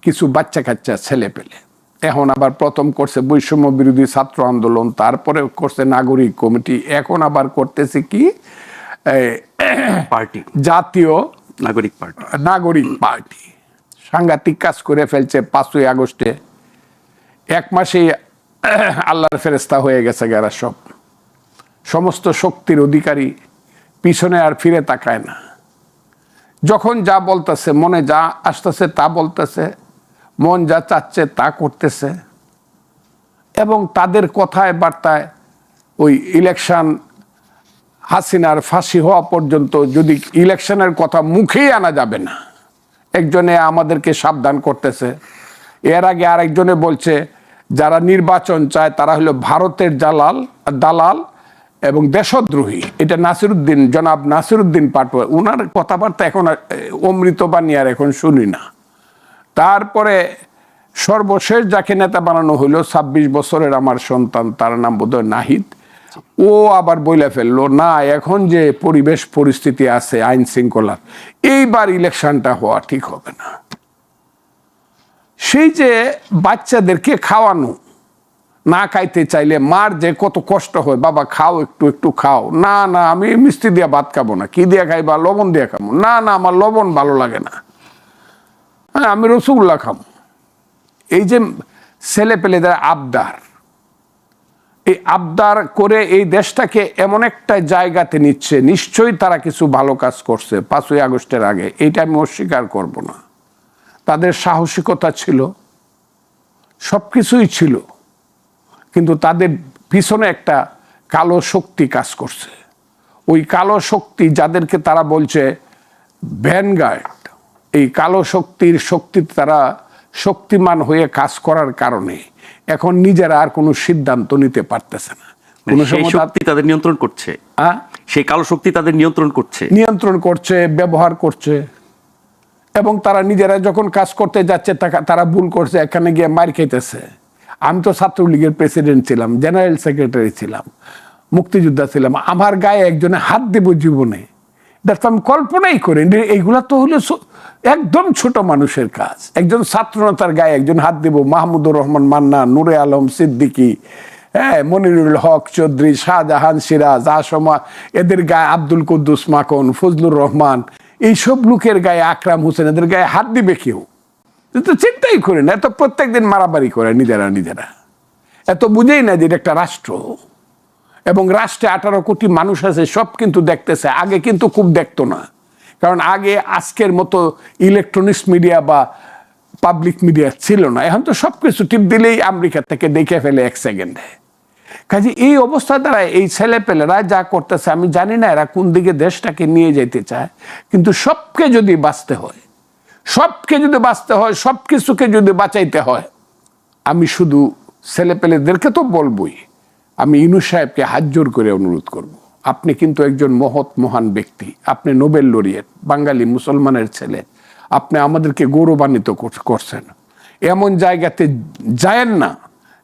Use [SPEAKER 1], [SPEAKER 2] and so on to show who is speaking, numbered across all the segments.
[SPEAKER 1] কিছু বাচ্চা কাচ্চা ছেলে পেলে। এখন আবার প্রথম করছে বৈষম্য বিরোধী ছাত্র আন্দোলন, তারপরে করছে নাগরিক কমিটি, এখন আবার করতেছে কি
[SPEAKER 2] পার্টি,
[SPEAKER 1] জাতীয়
[SPEAKER 2] নাগরিক
[SPEAKER 1] পার্টি। সাংঘাতিক কাজ করে ফেলছে। 5ই আগস্টে এক মাসেই আল্লাহর ফেরেস্তা হয়ে গেছে এরা সব। সমস্ত শক্তির অধিকারী, পিছনে আর ফিরে তাকায় না। যখন যা বলতেছে, মনে যা আসতেছে তা বলতেছে, মন যা চাচ্ছে তা করতেছে। এবং তাদের কথায় বার্তায় ওই ইলেকশন, হাসিনার ফাঁসি হওয়া পর্যন্ত যদি ইলেকশনের কথা মুখেই আনা যাবে না। একজনে আমাদেরকে সাবধান করতেছে, এর আগে আরেকজনে বলছে যারা নির্বাচন চায় তারা হলো ভারতের দালাল এবং দেশদ্রোহী। এটা নাসিরুদ্দিন, জনাব নাসিরুদ্দিন পাটোয়ারি, ওনার কথাবার্তা এখন অমৃত বাণী আর এখন শুনি না। তারপরে সর্বশেষ যাকে নেতা বানানো হইলো 26 বছরের আমার সন্তান, তার নাম বোধহয় নাহিদ, ও আবার বইলে ফেললো না এখন যে পরিবেশ পরিস্থিতি আছে আইন শৃঙ্খলার, এইবার ইলেকশনটা হওয়া ঠিক হবে না। সেই যে বাচ্চাদেরকে খাওয়ানো, না খাইতে চাইলে মার যে কত কষ্ট হয়, বাবা খাও একটু একটু খাও, না না আমি মিষ্টি দিয়া ভাত খাবো না, কি দিয়া খাইবা, লবণ দিয়া খাবো, না না আমার লবণ ভালো লাগে না, হ্যাঁ আমি রসগোল্লা খাবো। এই যে ছেলে পেলেদের আবদার, এই আবদার করে এই দেশটাকে এমন একটা জায়গাতে নিচ্ছে, নিশ্চয়ই তারা কিছু ভালো কাজ করছে 5ই আগস্টের আগে, এইটা আমি অস্বীকার করব না। তাদের সাহসিকতা ছিল, সবকিছুই ছিল, কিন্তু তাদের পিছনে একটা কালো শক্তি কাজ করছে। ওই কালো শক্তি যাদেরকে তারা বলছে ভ্যানগার্ড, এই কালো শক্তিতে তারা শক্তিমান হয়ে কাজ করার কারণে এখন নিজেরা আর কোনো সিদ্ধান্ত নিতে পারতেছে না।
[SPEAKER 2] সেই শক্তি তাদের নিয়ন্ত্রণ করছে, সেই কালো শক্তি তাদের নিয়ন্ত্রণ করছে, ব্যবহার করছে। এবং তারা নিজেরা যখন কাজ করতে যাচ্ছে তারা ভুল করছে, এখানে গিয়ে মার খেতেছে। আমি তো ছাত্রলীগের প্রেসিডেন্ট ছিলাম, জেনারেল সেক্রেটারি ছিলাম, মুক্তিযোদ্ধা ছিলাম, আমার গায়ে একজনে হাত দেব জীবনে, এটা তো আমি কল্পনাই করি। এইগুলা তো হলো একদম ছোট মানুষের কাজ। একজন ছাত্রনেতার গায়ে একজন হাত দেব, মাহমুদুর রহমান মান্না, নূরে আলম সিদ্দিকী, হ্যাঁ মনিরুল হক চৌধুরী, শাহজাহান সিরাজ, আসমা, এদের গায়ে আব্দুল কুদ্দুস মাখন, ফজলুর রহমান, এইসব লোকের গায়ে, আকরাম হোসেন, এদের গায়ে হাত দিবে কেউ? তো চিন্তাই করে না। এত প্রত্যেকদিন মারামারি করে নিজেরা, এত বুঝেই না যে এটা একটা রাষ্ট্র এবং রাষ্ট্রে 18 কোটি মানুষ আছে, সব কিন্তু দেখতেছে। আগে কিন্তু খুব দেখতো না, কারণ আগে আজকের মতো ইলেকট্রনিক্স মিডিয়া বা পাবলিক মিডিয়া ছিল না। এখন তো সবকিছু টিপ দিলেই আমেরিকা থেকে দেখে ফেলে 1 সেকেন্ডে। কাজে এই অবস্থা দ্বারা এই ছেলেপেলেরা যা করতেছে, আমি জানি না এরা কোন দিকে দেশটাকে নিয়ে যেতে চায়। কিন্তু সবকে যদি বাঁচতে হয়, সবকিছুকে যদি বাঁচাইতে হয়, আমি শুধু ছেলেপেলেদেরকে তো বলবই, আমি ইউনূস সাহেবকে হাত জোর করে অনুরোধ করব, আপনি কিন্তু একজন মহান ব্যক্তি, আপনি নোবেল লরিয়েট, বাঙালি মুসলমানের ছেলে, আপনি আমাদেরকে গৌরবান্বিত করছেন। এমন জায়গাতে যায়েন না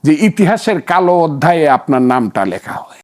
[SPEAKER 2] যে ইতিহাসের কালো অধ্যায়ে আপনার নামটা লেখা হয়।